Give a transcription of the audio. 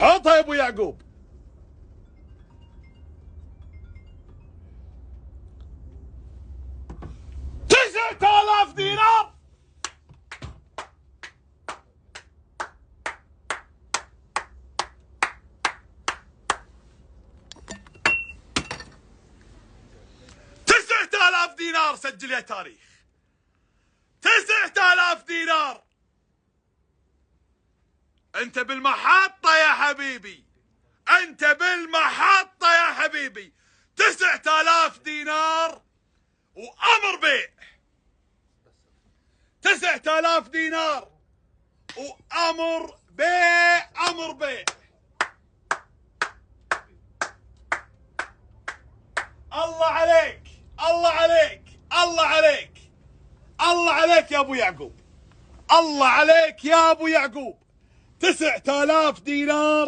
حطها يا ابو يعقوب. 9000 دينار. دينار. سجل يا تاريخ. 9000 دينار. انت بالمحطة يا حبيبي، انت بالمحطة يا حبيبي. 9000 دينار وامر بيع. 9000 دينار وامر بيع. امر بيع. الله عليك، الله عليك، الله عليك، الله عليك يا ابو يعقوب، الله عليك يا ابو يعقوب. 9000 دينار.